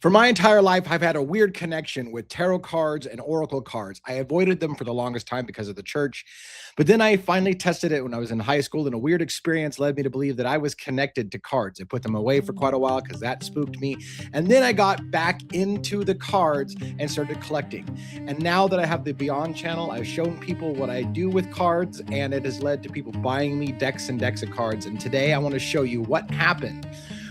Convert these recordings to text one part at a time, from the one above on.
For my entire life, I've had a weird connection with tarot cards and oracle cards. I avoided them for the longest time because of the church. But then I finally tested it when I was in high school, and a weird experience led me to believe that I was connected to cards. I put them away for quite a while because that spooked me. And then I got back into the cards and started collecting. And now that I have the Beyond channel, I've shown people what I do with cards, and it has led to people buying me decks and decks of cards. And today I want to show you what happened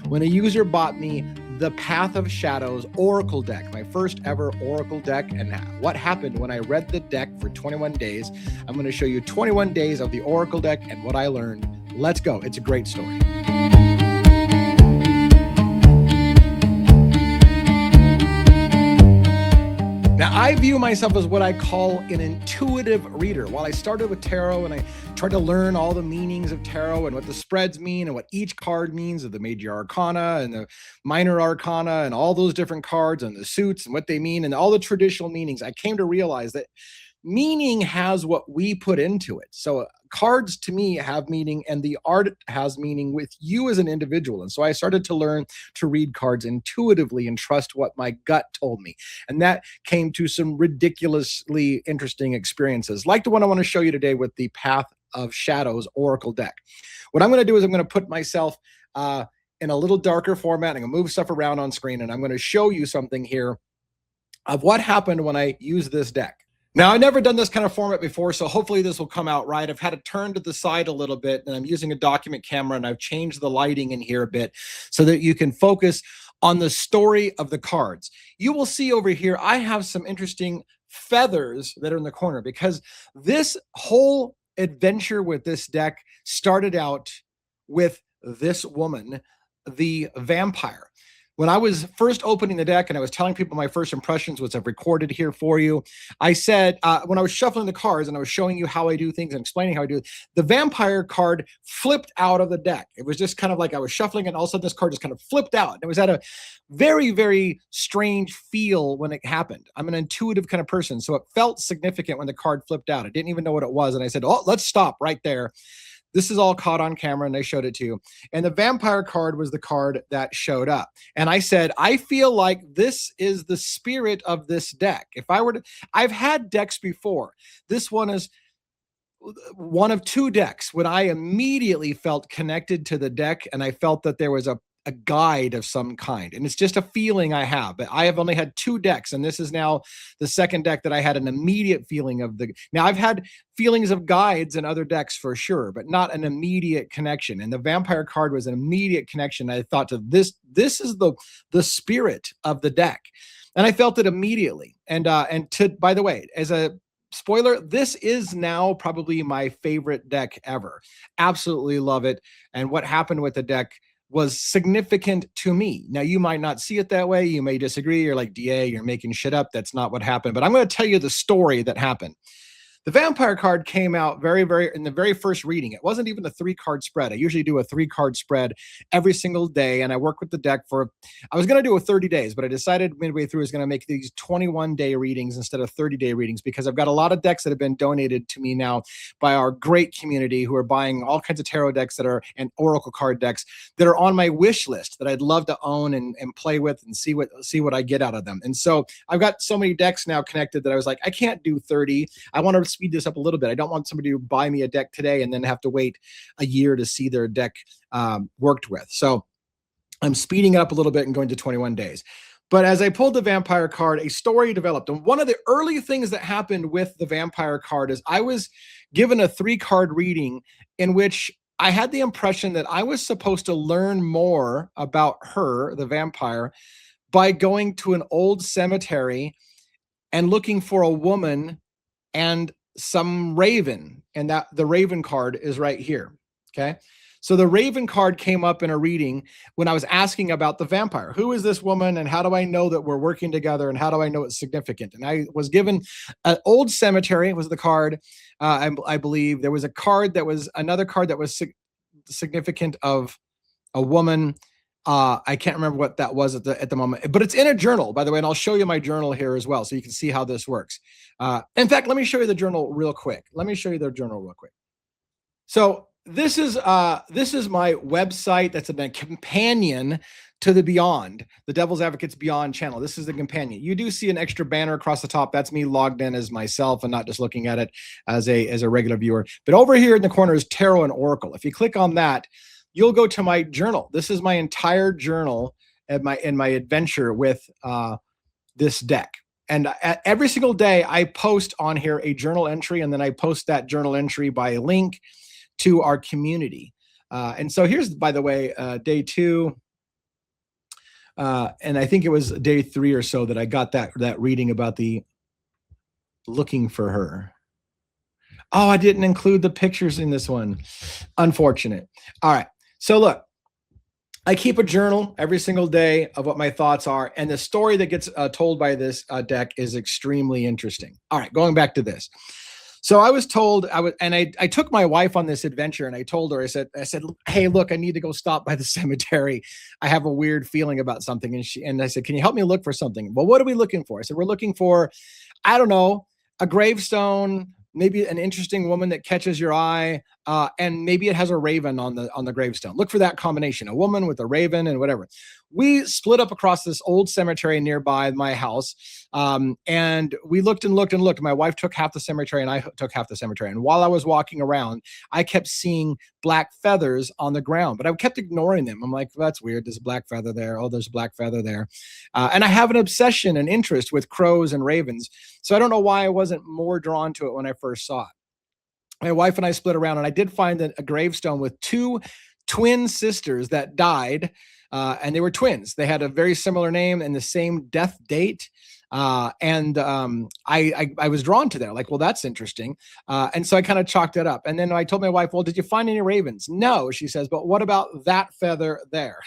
when a user bought me the Path of Shadows Oracle deck, my first ever Oracle deck, and what happened when I read the deck for 21 days. I'm going to show you 21 days of the Oracle deck and what I learned. Let's go. It's a great story. Now, I view myself as what I call an intuitive reader. While I started with tarot and I tried to learn all the meanings of tarot and what the spreads mean and what each card means of the major arcana and the minor arcana and all those different cards and the suits and what they mean and all the traditional meanings, I came to realize that meaning has what we put into it. So cards to me have meaning, and the art has meaning with you as an individual. And so I started to learn to read cards intuitively and trust what my gut told me. And that came to some ridiculously interesting experiences, like the one I want to show you today with the Path of Shadows Oracle deck. What I'm going to do is I'm going to put myself in a little darker format. I'm going to move stuff around on screen, and I'm going to show you something here of what happened when I used this deck. Now, I've never done this kind of format before, so hopefully this will come out right. I've had it turned to the side a little bit, and I'm using a document camera, and I've changed the lighting in here a bit so that you can focus on the story of the cards. You will see over here, I have some interesting feathers that are in the corner because this whole adventure with this deck started out with this woman, the vampire. When I was first opening the deck and I was telling people my first impressions, which I've recorded here for you, I said, when I was shuffling the cards and I was showing you how I do things and explaining how I do it, the vampire card flipped out of the deck. It was just kind of like I was shuffling and all of a sudden this card just kind of flipped out. And it was at a very, very strange feel when it happened. I'm an intuitive kind of person, so it felt significant when the card flipped out. I didn't even know what it was. And I said, oh, let's stop right there. This is all caught on camera, and they showed it to you. And the vampire card was the card that showed up. And I said, I feel like this is the spirit of this deck. If I were to, I've had decks before. This one is one of two decks when I immediately felt connected to the deck, and I felt that there was a guide of some kind. And it's just a feeling I have. But I have only had two decks, and this is now the second deck that I had an immediate feeling of the. Now, I've had feelings of guides in other decks for sure, but not an immediate connection. And the vampire card was an immediate connection. I thought to this is the spirit of the deck. And I felt it immediately. And by the way, as a spoiler, this is now probably my favorite deck ever. Absolutely love it. And what happened with the deck was significant to me. Now, you might not see it that way. You may disagree. You're like, DA, you're making shit up. That's not what happened. But I'm going to tell you the story that happened. The vampire card came out in the very first reading. It wasn't even a 3-card spread. I usually do a 3-card spread every single day, and I work with the deck I was going to do a 30 days, but I decided midway through I was going to make these 21-day readings instead of 30-day readings because I've got a lot of decks that have been donated to me now by our great community who are buying all kinds of tarot decks and oracle card decks that are on my wish list that I'd love to own and play with and see what I get out of them. And so I've got so many decks now connected that I was like, I can't do 30. I want to speed this up a little bit. I don't want somebody to buy me a deck today and then have to wait a year to see their deck worked with. So I'm speeding it up a little bit and going to 21 days. But as I pulled the vampire card, a story developed. And one of the early things that happened with the vampire card is I was given a 3-card reading in which I had the impression that I was supposed to learn more about her, the vampire, by going to an old cemetery and looking for a woman and some raven, and that the raven card is right here. Okay. So the raven card came up in a reading when I was asking about the vampire. Who is this woman and how do I know that we're working together and how do I know it's significant? And I was given an old cemetery was the card. I believe there was a card that was another card that was significant of a woman. I can't remember what that was at the moment, but it's in a journal, by the way, and I'll show you my journal here as well so you can see how this works. In fact, let me show you the journal real quick. So this is my website. That's a companion to the Beyond, the Devil's Advocates Beyond channel. This is the companion. You do see an extra banner across the top. That's me logged in as myself and not just looking at it as a regular viewer. But over here in the corner is Tarot and Oracle. If you click on that, you'll go to my journal. This is my entire journal in my adventure with this deck. And every single day I post on here a journal entry, and then I post that journal entry by a link to our community. And so here's, by the way, day 2. And I think it was day 3 or so that I got that reading about the looking for her. Oh, I didn't include the pictures in this one. Unfortunate. All right. So look, I keep a journal every single day of what my thoughts are. And the story that gets told by this deck is extremely interesting. All right, going back to this. So I was told, I took my wife on this adventure, and I told her, I said, hey, look, I need to go stop by the cemetery. I have a weird feeling about something. And I said, can you help me look for something? Well, what are we looking for? I said, we're looking for, I don't know, a gravestone, maybe an interesting woman that catches your eye, and maybe it has a raven on the gravestone. Look for that combination, a woman with a raven and whatever. We split up across this old cemetery nearby my house, and we looked and looked and looked. My wife took half the cemetery, and I took half the cemetery. And while I was walking around, I kept seeing black feathers on the ground, but I kept ignoring them. I'm like, that's weird. There's a black feather there. Oh, there's a black feather there. And I have an obsession and interest with crows and ravens. So I don't know why I wasn't more drawn to it when I first saw it. My wife and I split around, and I did find a gravestone with 2 twin sisters that died, and they were twins. They had a very similar name and the same death date. I was drawn to that. Like, well, that's interesting. And so I kind of chalked it up. And then I told my wife, well, did you find any ravens? No, she says, but what about that feather there?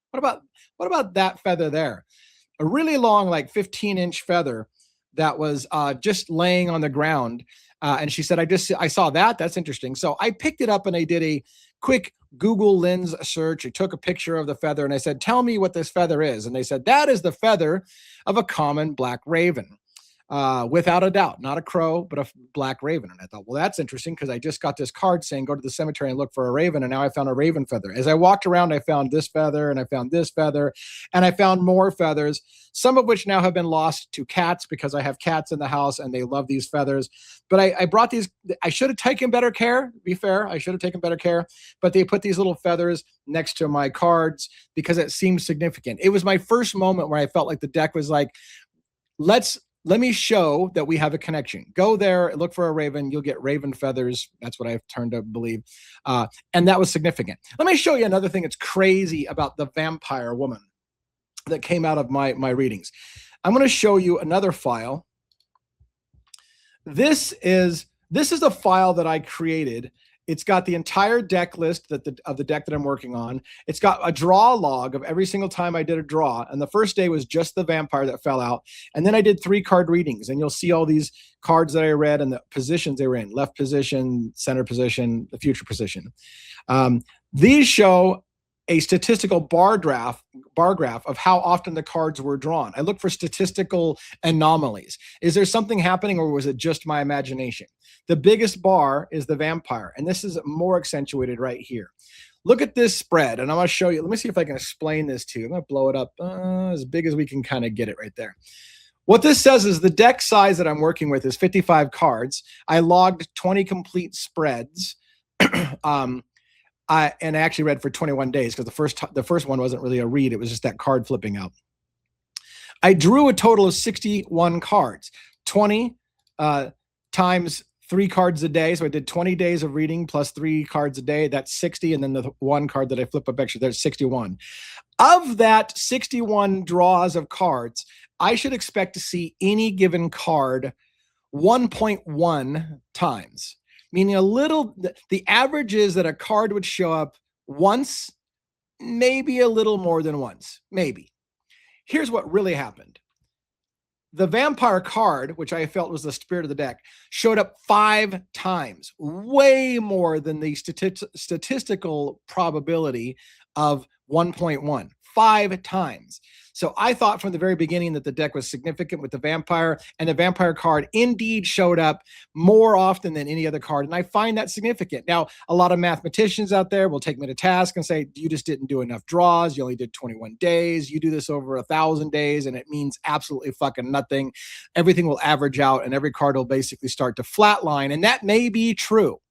What about that feather there? A really long, like 15-inch feather that was just laying on the ground. And she said, I saw that. That's interesting. So I picked it up and I did a quick Google Lens search. I took a picture of the feather and I said, tell me what this feather is. And they said, that is the feather of a common black raven. Without a doubt, not a crow, but a black raven. And I thought, well, that's interesting, because I just got this card saying go to the cemetery and look for a raven. And now I found a raven feather. As I walked around, I found this feather, and I found this feather, and I found more feathers, some of which now have been lost to cats, because I have cats in the house and they love these feathers. But I brought these. I should have taken better care. To be fair, I should have taken better care. But they put these little feathers next to my cards because it seemed significant. It was my first moment where I felt like the deck was like, let me show that we have a connection. Go there, look for a raven. You'll get raven feathers. That's what I've turned to believe. And that was significant. Let me show you another thing that's crazy about the vampire woman that came out of my readings. I'm going to show you another file. This is a file that I created. It's got the entire deck list of the deck that I'm working on. It's got a draw log of every single time I did a draw. And the first day was just the vampire that fell out. And then I did 3 card readings. And you'll see all these cards that I read and the positions they were in: left position, center position, the future position. These show a statistical bar graph of how often the cards were drawn. I look for statistical anomalies. Is there something happening, or was it just my imagination? The biggest bar is the vampire, and this is more accentuated right here. Look at this spread, and I'm going to show you. Let me see if I can explain this to you. I'm going to blow it up as big as we can kind of get it right there. What this says is the deck size that I'm working with is 55 cards. I logged 20 complete spreads. And I actually read for 21 days, because the first one wasn't really a read. It was just that card flipping out. I drew a total of 61 cards, 20 times 3 cards a day. So I did 20 days of reading plus 3 cards a day. That's 60. And then the 1 card that I flip up extra, there's 61. Of that 61 draws of cards, I should expect to see any given card 1.1 times. Meaning the average is that a card would show up once, maybe a little more than once, maybe. Here's what really happened. The vampire card, which I felt was the spirit of the deck, showed up 5 times, way more than the statistical probability of 1.1. 5 times. So I thought from the very beginning that the deck was significant with the vampire, and the vampire card indeed showed up more often than any other card. And I find that significant. Now, a lot of mathematicians out there will take me to task and say, you just didn't do enough draws. You only did 21 days. You do this over 1,000 days, and it means absolutely fucking nothing. Everything will average out, and every card will basically start to flatline. And that may be true,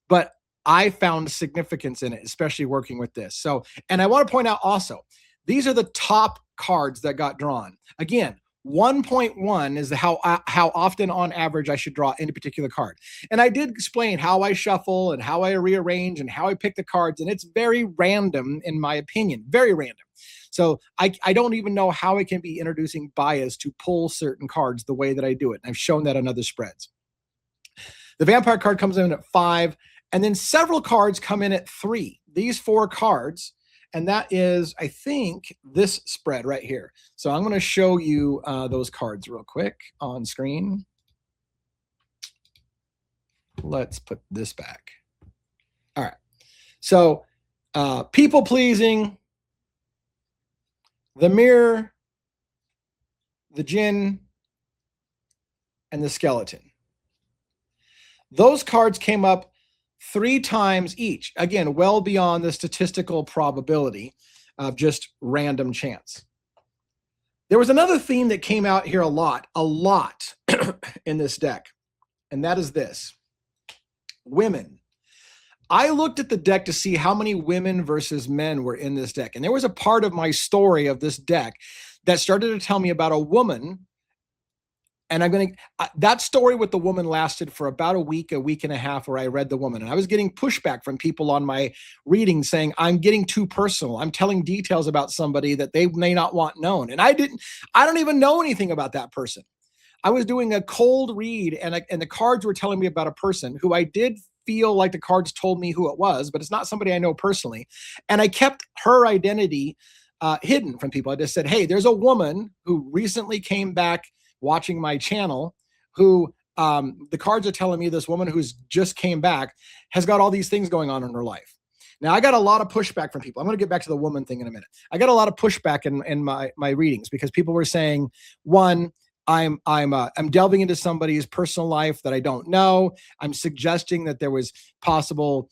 but I found significance in it, especially working with this. So, and I want to point out also, these are the top cards that got drawn. Again, 1.1 is how often on average I should draw any particular card. And I did explain how I shuffle and how I rearrange and how I pick the cards. And it's very random, in my opinion, very random. So I don't even know how I can be introducing bias to pull certain cards the way that I do it. And I've shown that on other spreads. The vampire card comes in at 5, and then several cards come in at 3. These 4 cards, and that is, I think, this spread right here. So I'm going to show you those cards real quick on screen. Let's put this back. All right. So people pleasing, the mirror, the djinn, and the skeleton. Those cards came up 3 times each. Again, well beyond the statistical probability of just random chance. There was another theme that came out here a lot in this deck, and that is this: women. I looked at the deck to see how many women versus men were in this deck, and there was a part of my story of this deck that started to tell me about a woman. And I'm going to, that story with the woman lasted for about a week and a half, where I read the woman. And I was getting pushback from people on my reading saying, I'm getting too personal. I'm telling details about somebody that they may not want known. And I don't even know anything about that person. I was doing a cold read, and the cards were telling me about a person who I did feel like the cards told me who it was, but it's not somebody I know personally. And I kept her identity hidden from people. I just said, hey, there's a woman who recently came back watching my channel, who the cards are telling me this woman who's just came back has got all these things going on in her life. Now, I got a lot of pushback from people. I'm going to get back to the woman thing in a minute. I got a lot of pushback in my readings, because people were saying, one, I'm delving into somebody's personal life that I don't know. I'm suggesting that there was possible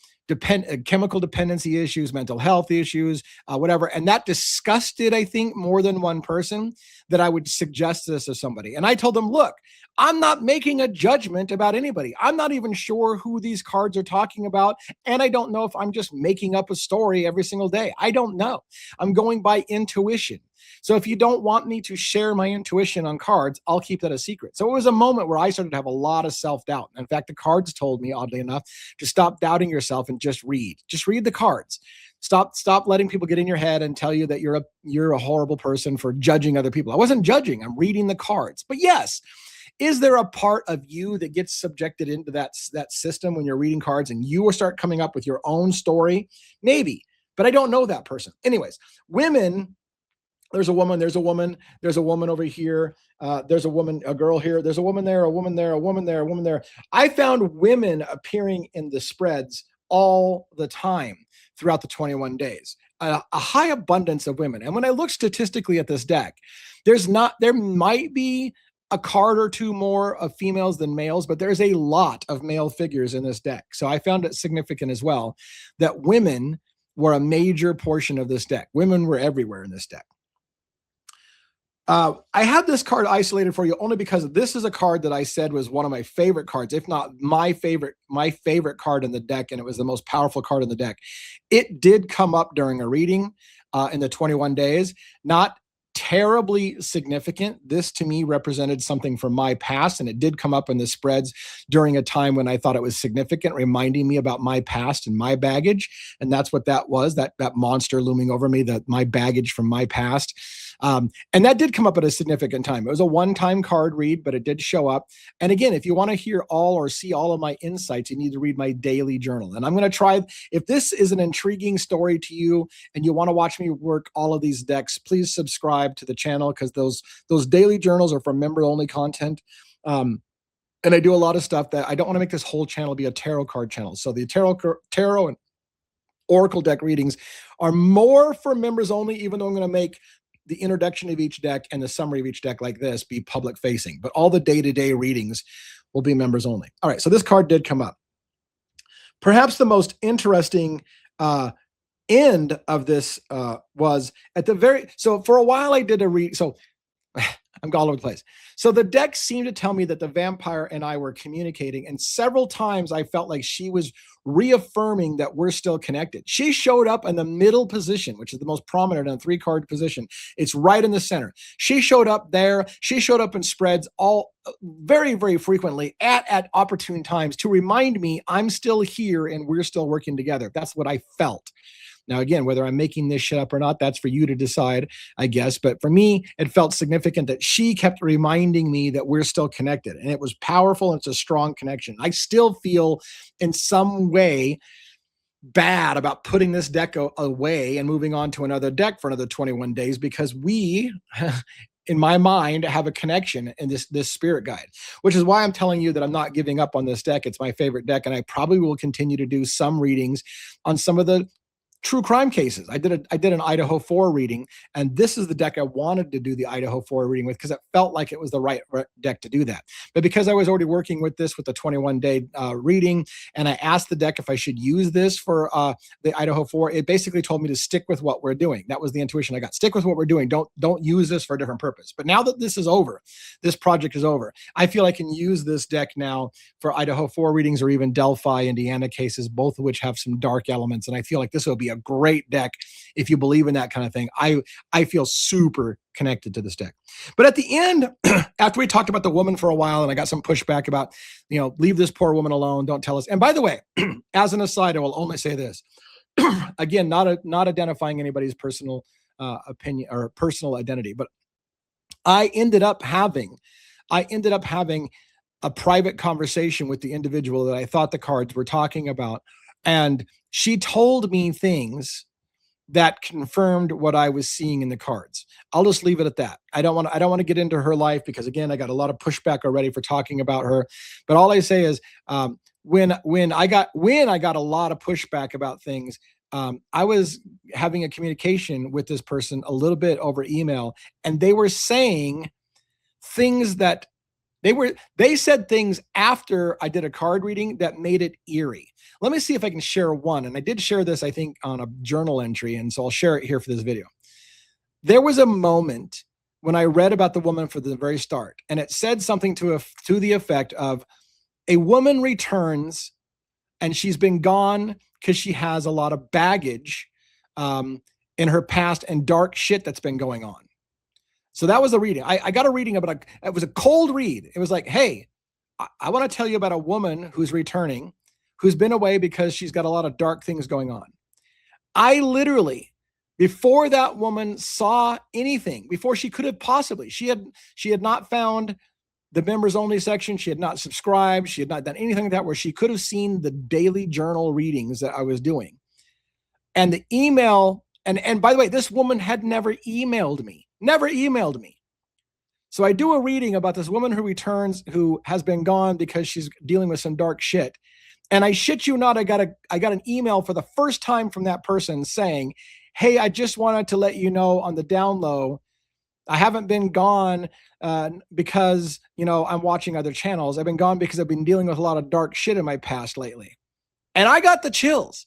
chemical dependency issues, mental health issues, whatever. And that disgusted, I think, more than one person, that I would suggest this to somebody. And I told them, look, I'm not making a judgment about anybody. I'm not even sure who these cards are talking about. And I don't know if I'm just making up a story every single day. I don't know. I'm going by intuition. So if you don't want me to share my intuition on cards, I'll keep that a secret. So it was a moment where I started to have a lot of self-doubt. In fact, the cards told me, oddly enough, to stop doubting yourself and just read. Just read the cards. Stop letting people get in your head and tell you that you're a horrible person for judging other people. I wasn't judging. I'm reading the cards. But yes, is there a part of you that gets subjected into that system when you're reading cards and you will start coming up with your own story? Maybe, but I don't know that person. Anyways, women. There's a woman over here. There's a woman, a girl here. There's a woman there, a woman there, a woman there, a woman there. I found women appearing in the spreads all the time throughout the 21 days, a high abundance of women. And when I look statistically at this deck, there might be a card or two more of females than males, but there's a lot of male figures in this deck. So I found it significant as well that women were a major portion of this deck. Women were everywhere in this deck. I had this card isolated for you only because this is a card that I said was one of my favorite cards, if not my favorite card in the deck, and it was the most powerful card in the deck. It did come up during a reading in the 21 days, not terribly significant. This to me represented something from my past, and it did come up in the spreads during a time when I thought it was significant, reminding me about my past and my baggage. And that's what that was, that monster looming over me, my baggage from my past. And that did come up at a significant time. It was a one-time card read, but it did show up. And again, if you want to hear all or see all of my insights, you need to read my daily journal. And I'm going to try, if this is an intriguing story to you and you want to watch me work all of these decks, please subscribe to the channel, because those daily journals are for member-only content. And I do a lot of stuff that I don't want to make this whole channel be a tarot card channel. So the tarot and Oracle deck readings are more for members only, even though I'm going to make the introduction of each deck and the summary of each deck like this be public facing, but all the day-to-day readings will be members only. All right, so this card did come up. Perhaps the most interesting end of this was at the very, so for a while I did a read, so I'm all over the place. So the deck seemed to tell me that the vampire and I were communicating, and several times I felt like she was reaffirming that we're still connected. She showed up in the middle position, which is the most prominent on a 3-card position. It's right in the center. She showed up there. She showed up in spreads all very, very frequently at opportune times to remind me I'm still here and we're still working together. That's what I felt. Now, again, whether I'm making this shit up or not, that's for you to decide, I guess. But for me, it felt significant that she kept reminding me that we're still connected. And it was powerful. And it's a strong connection. I still feel in some way bad about putting this deck away and moving on to another deck for another 21 days because we, in my mind, have a connection in this spirit guide, which is why I'm telling you that I'm not giving up on this deck. It's my favorite deck. And I probably will continue to do some readings on some of the true crime cases. I did an Idaho 4 reading, and this is the deck I wanted to do the Idaho 4 reading with because it felt like it was the right deck to do that. But because I was already working with this with the 21-day reading, and I asked the deck if I should use this for the Idaho 4, it basically told me to stick with what we're doing. That was the intuition I got. Stick with what we're doing. Don't use this for a different purpose. But now that this is over, this project is over, I feel I can use this deck now for Idaho 4 readings or even Delphi, Indiana cases, both of which have some dark elements. And I feel like this will be a great deck if you believe in that kind of thing. I feel super connected to this deck. But at the end, after we talked about the woman for a while and I got some pushback about, leave this poor woman alone, don't tell us. And by the way, as an aside, I will only say this. Again, not identifying anybody's personal opinion or personal identity, but I ended up having a private conversation with the individual that I thought the cards were talking about. And she told me things that confirmed what I was seeing in the cards. I'll just leave it at that. I don't want to get into her life because, again, I got a lot of pushback already for talking about her. But all I say is, when I got a lot of pushback about things, I was having a communication with this person a little bit over email, and they were saying things that they said things after I did a card reading that made it eerie. Let me see if I can share one. And I did share this, I think, on a journal entry. And so I'll share it here for this video. There was a moment when I read about the woman for the very start, and it said something to the effect of a woman returns and she's been gone because she has a lot of baggage in her past and dark shit that's been going on. So that was a reading. I got a reading about it was a cold read. It was like, hey, I want to tell you about a woman who's returning, who's been away because she's got a lot of dark things going on. I literally, before that woman saw anything, before she could have possibly, she had not found the members only section. She had not subscribed. She had not done anything like that where she could have seen the daily journal readings that I was doing. And the email, and by the way, this woman had never emailed me. So I do a reading about this woman who returns, who has been gone because she's dealing with some dark shit. And I shit you not, I got an email for the first time from that person saying, hey, I just wanted to let you know on the down low, I haven't been gone because, I'm watching other channels. I've been gone because I've been dealing with a lot of dark shit in my past lately. And I got the chills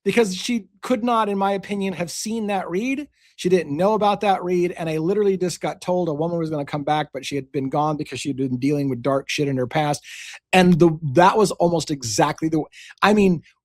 because she could not, in my opinion, have seen that read. She didn't know about that read. And I literally just got told a woman was going to come back, but she had been gone because she had been dealing with dark shit in her past. And that was almost exactly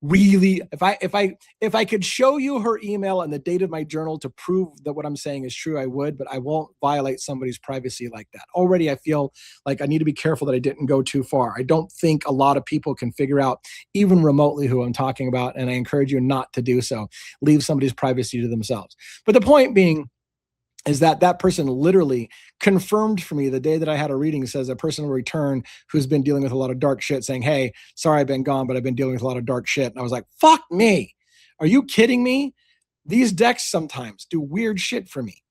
really, if I could show you her email and the date of my journal to prove that what I'm saying is true, I would, but I won't violate somebody's privacy like that. Already, I feel like I need to be careful that I didn't go too far. I don't think a lot of people can figure out even remotely who I'm talking about. And I encourage you not to do so. Leave somebody's privacy to themselves. But the point being is that person literally confirmed for me the day that I had a reading, says a person will return who's been dealing with a lot of dark shit, saying, hey, sorry I've been gone, but I've been dealing with a lot of dark shit. And I was like, fuck me. Are you kidding me? These decks sometimes do weird shit for me.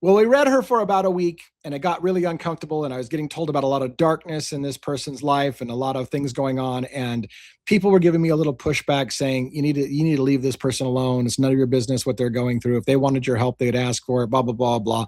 Well, we read her for about a week and it got really uncomfortable. And I was getting told about a lot of darkness in this person's life and a lot of things going on. And people were giving me a little pushback saying, you need to leave this person alone. It's none of your business what they're going through. If they wanted your help, they'd ask for it, blah, blah, blah, blah.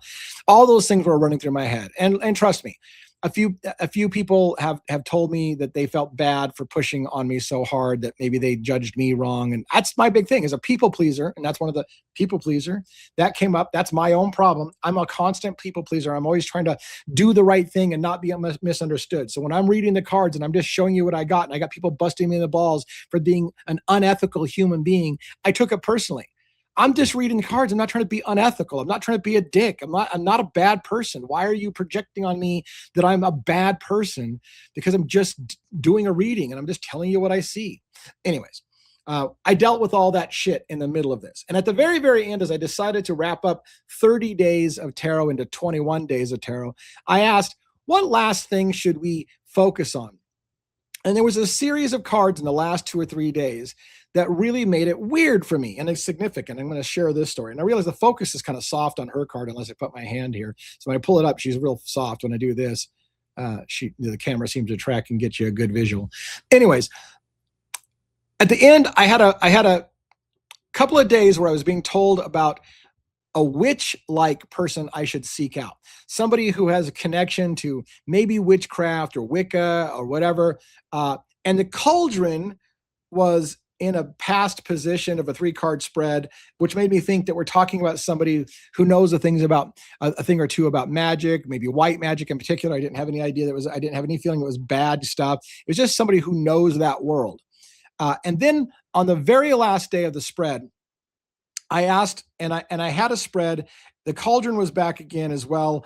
All those things were running through my head. And trust me, a few people have told me that they felt bad for pushing on me so hard that maybe they judged me wrong. And that's my big thing, as a people pleaser. And that's one of the people pleaser that came up. That's my own problem. I'm a constant people pleaser. I'm always trying to do the right thing and not be misunderstood. So when I'm reading the cards and I'm just showing you what I got, and I got people busting me in the balls for being an unethical human being, I took it personally. I'm just reading the cards. I'm not trying to be unethical. I'm not trying to be a dick. I'm not a bad person. Why are you projecting on me that I'm a bad person? Because I'm just doing a reading and I'm just telling you what I see. Anyways, I dealt with all that shit in the middle of this. And at the very, very end, as I decided to wrap up 30 days of tarot into 21 days of tarot, I asked, what last thing should we focus on? And there was a series of cards in the last 2 or 3 days that really made it weird for me and it's significant. I'm going to share this story. And I realize the focus is kind of soft on her card unless I put my hand here. So when I pull it up, she's real soft. When I do this, the camera seems to track and get you a good visual. Anyways, at the end, I had a couple of days where I was being told about a witch-like person I should seek out. Somebody who has a connection to maybe witchcraft or Wicca or whatever. And the cauldron was in a past position of a 3-card spread, which made me think that we're talking about somebody who knows a thing or two about magic, maybe white magic in particular. I didn't have any idea I didn't have any feeling it was bad stuff. It was just somebody who knows that world. And then on the very last day of the spread, I asked, and I had a spread. The cauldron was back again as well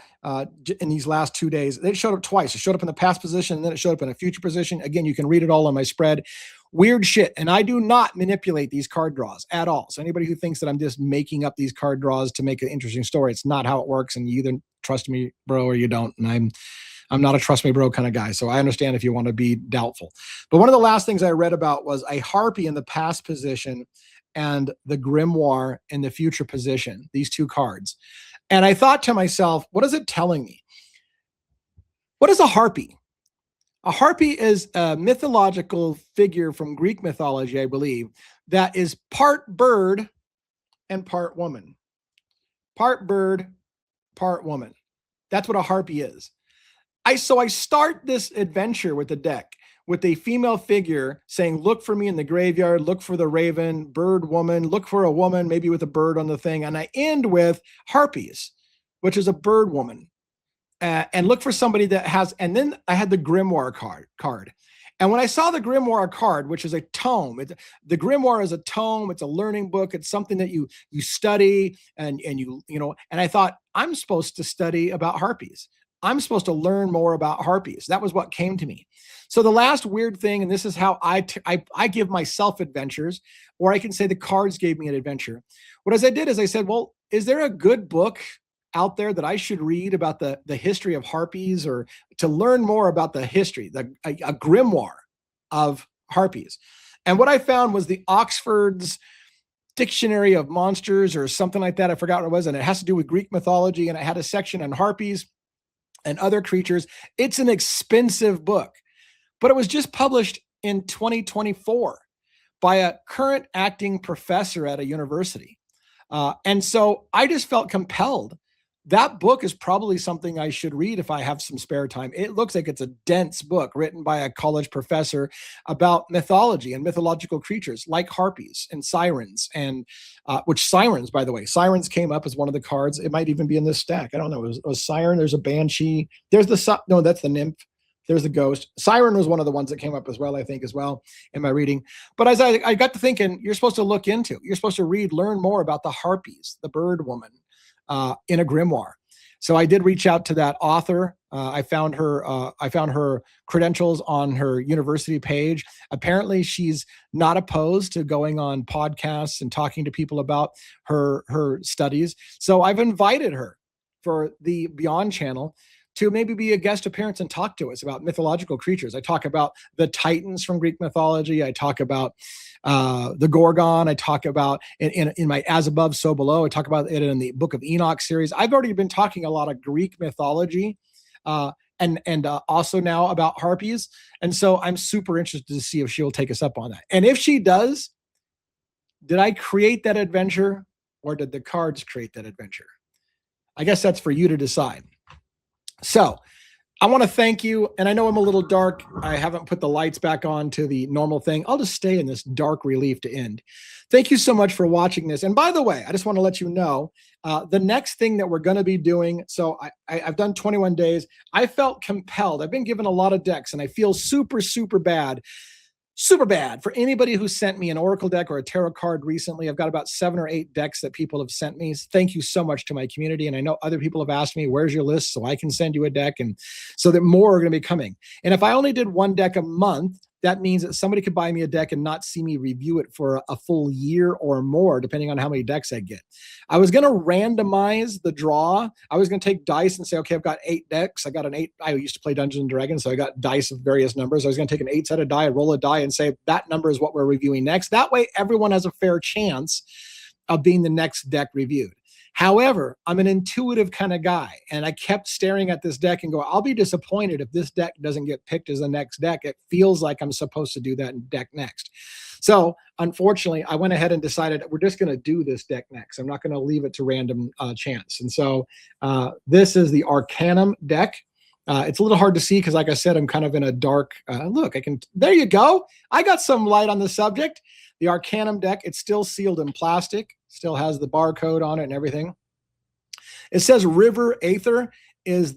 in these last 2 days. It showed up twice. It showed up in the past position, and then it showed up in a future position. Again, you can read it all on my spread. Weird shit. And I do not manipulate these card draws at all. So anybody who thinks that I'm just making up these card draws to make an interesting story, it's not how it works. And you either trust me, bro, or you don't. And I'm not a trust me, bro kind of guy. So I understand if you want to be doubtful. But one of the last things I read about was a harpy in the past position and the grimoire in the future position, these 2 cards. And I thought to myself, what is it telling me? What is a harpy? A harpy is a mythological figure from Greek mythology, I believe, that is part bird and part woman. Part bird, part woman. That's what a harpy is. So I start this adventure with the deck with a female figure saying, look for me in the graveyard, look for the raven, bird woman, look for a woman, maybe with a bird on the thing. And I end with harpies, which is a bird woman. And look for somebody that has, and then I had the grimoire card. And when I saw the grimoire card, which is a tome, the grimoire is a tome, it's a learning book, it's something that you study and and I thought, I'm supposed to study about harpies. I'm supposed to learn more about harpies. That was what came to me. So the last weird thing, and this is how I give myself adventures, or I can say the cards gave me an adventure. What I did is I said, well, is there a good book out there that I should read about the history of harpies, or to learn more about the history, a grimoire of harpies? And what I found was the Oxford's Dictionary of Monsters or something like that. I forgot what it was. And it has to do with Greek mythology. And it had a section on harpies and other creatures. It's an expensive book, but it was just published in 2024 by a current acting professor at a university. And so I just felt compelled. That book is probably something I should read if I have some spare time. It looks like it's a dense book written by a college professor about mythology and mythological creatures like harpies and sirens, and which sirens, by the way, sirens came up as one of the cards. It might even be in this stack. I don't know. It was siren. There's a banshee. There's no, that's the nymph. There's the ghost. Siren was one of the ones that came up as well, I think, as well in my reading. But as I got to thinking, you're supposed to learn more about the harpies, the bird woman, in a grimoire. So I did reach out to that author. I found her credentials on her university page. Apparently she's not opposed to going on podcasts and talking to people about her studies. So I've invited her for the Beyond channel to maybe be a guest appearance and talk to us about mythological creatures. I talk about the Titans from Greek mythology. I talk about the Gorgon. I talk about in my As Above, So Below. I talk about it in the Book of Enoch series. I've already been talking a lot of Greek mythology. And also now about harpies. And so I'm super interested to see if she'll take us up on that. And if she does, did I create that adventure or did the cards create that adventure? I guess that's for you to decide. So I want to thank you. And I know I'm a little dark. I haven't put the lights back on to the normal thing. I'll just stay in this dark relief to end. Thank you so much for watching this. And by the way, I just want to let you know, the next thing that we're going to be doing, so I've done 21 days. I felt compelled. I've been given a lot of decks and I feel super, super bad for anybody who sent me an oracle deck or a tarot card recently. I've got about 7 or 8 decks that people have sent me. Thank you so much to my community. And I know other people have asked me, where's your list so I can send you a deck? And so that more are going to be coming. And if I only did 1 deck a month, that means that somebody could buy me a deck and not see me review it for a full year or more, depending on how many decks I get. I was going to randomize the draw. I was going to take dice and say, okay, I've got 8 decks. I got an 8. I used to play Dungeons and Dragons, so I got dice of various numbers. I was going to take an 8-sided die, roll a die, and say that number is what we're reviewing next. That way, everyone has a fair chance of being the next deck reviewed. However, I'm an intuitive kind of guy, and I kept staring at this deck and go, I'll be disappointed if this deck doesn't get picked as the next deck. It feels like I'm supposed to do that deck next. So unfortunately, I went ahead and decided we're just going to do this deck next. I'm not going to leave it to random chance. And so this is the Arcanum deck. It's a little hard to see because, like I said, I'm kind of in a dark look. There you go. I got some light on the subject. The Arcanum deck, it's still sealed in plastic, still has the barcode on it and everything. It says River Aether is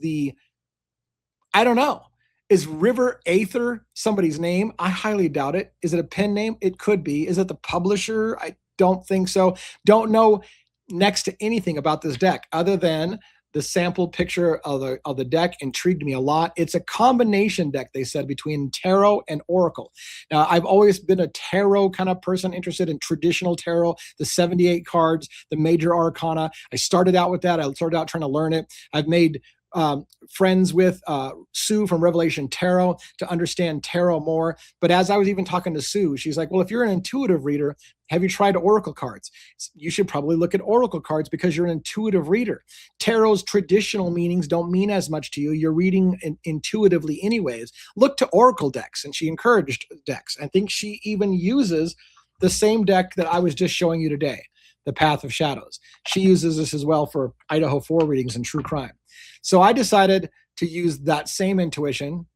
I don't know. Is River Aether somebody's name? I highly doubt it. Is it a pen name? It could be. Is it the publisher? I don't think so. Don't know next to anything about this deck other than the sample picture of the deck intrigued me a lot. It's a combination deck, they said, between tarot and oracle. Now, I've always been a tarot kind of person, interested in traditional tarot, the 78 cards, the major arcana. I started out with that. I started out trying to learn it. I've made friends with Sue from Revelation Tarot to understand tarot more. But as I was even talking to Sue, she's like, well, if you're an intuitive reader, have you tried oracle cards? You should probably look at oracle cards because you're an intuitive reader. Tarot's traditional meanings don't mean as much to you. You're reading intuitively anyways. Look to oracle decks. And she encouraged decks. I think she even uses the same deck that I was just showing you today, the Path of Shadows. She uses this as well for Idaho 4 readings and true crime. So I decided to use that same intuition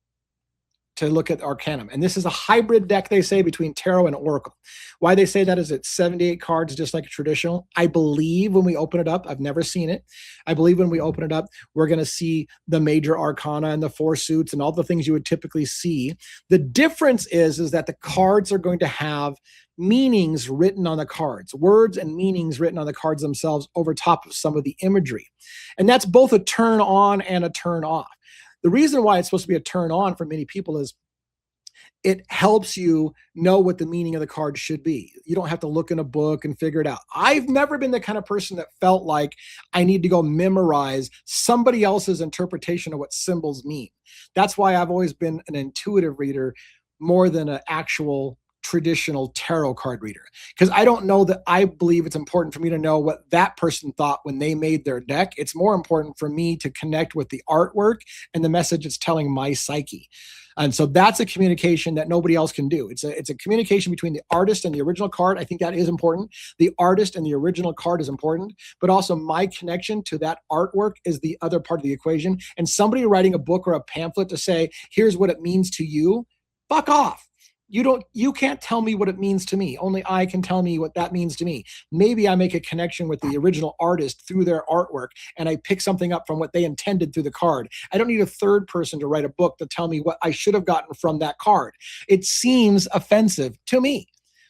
to look at Arcanum. And this is a hybrid deck, they say, between tarot and oracle. Why they say that is it's 78 cards, just like a traditional. I believe when we open it up, I've never seen it. I believe when we open it up, we're going to see the major arcana and the 4 suits and all the things you would typically see. The difference is that the cards are going to have meanings written on the cards, words and meanings written on the cards themselves over top of some of the imagery. And that's both a turn on and a turn off. The reason why it's supposed to be a turn on for many people is it helps you know what the meaning of the card should be. You don't have to look in a book and figure it out. I've never been the kind of person that felt like I need to go memorize somebody else's interpretation of what symbols mean. That's why I've always been an intuitive reader more than an actual traditional tarot card reader, because I don't know that I believe it's important for me to know what that person thought when they made their deck. It's more important for me to connect with the artwork and the message it's telling my psyche. And so that's a communication that nobody else can do. It's a communication between the artist and the original card. I think that is important. The artist and the original card is important, but also my connection to that artwork is the other part of the equation. And somebody writing a book or a pamphlet to say, here's what it means to you, fuck off. You can't tell me what it means to me. Only I can tell me what that means to me. Maybe I make a connection with the original artist through their artwork and I pick something up from what they intended through the card. I don't need a third person to write a book to tell me what I should have gotten from that card. It seems offensive to me.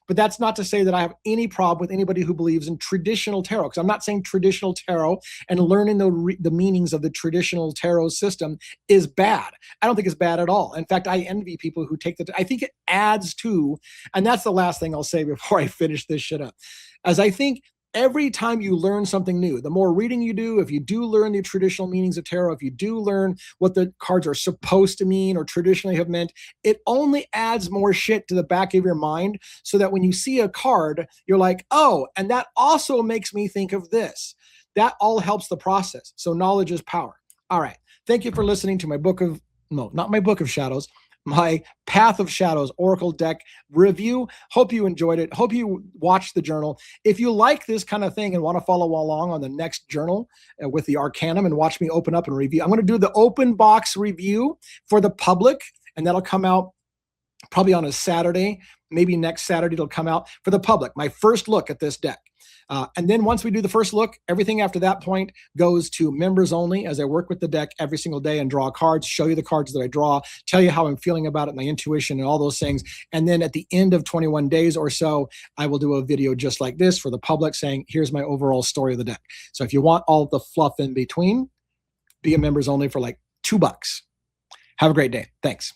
But that's not to say that I have any problem with anybody who believes in traditional tarot, because I'm not saying traditional tarot and learning the meanings of the traditional tarot system is bad. I don't think it's bad at all. In fact, I envy people who take I think it adds to, and that's the last thing I'll say before I finish this shit up, as I think every time you learn something new, the more reading you do, if you do learn the traditional meanings of tarot, if you do learn what the cards are supposed to mean or traditionally have meant, it only adds more shit to the back of your mind so that when you see a card, you're like, oh, and that also makes me think of this. That all helps the process. So knowledge is power. All right. Thank you for listening to my book of, no, not my book of shadows, my Path of Shadows Oracle deck review. Hope you enjoyed it. Hope you watched the journal. If you like this kind of thing and want to follow along on the next journal with the Arcanum and watch me open up and review, I'm going to do the open box review for the public, and that'll come out probably on a Saturday. Maybe next Saturday it'll come out for the public, my first look at this deck. And then once we do the first look, everything after that point goes to members only as I work with the deck every single day and draw cards, show you the cards that I draw, tell you how I'm feeling about it, my intuition and all those things. And then at the end of 21 days or so, I will do a video just like this for the public saying, here's my overall story of the deck. So if you want all the fluff in between, be a members only for like $2. Have a great day. Thanks.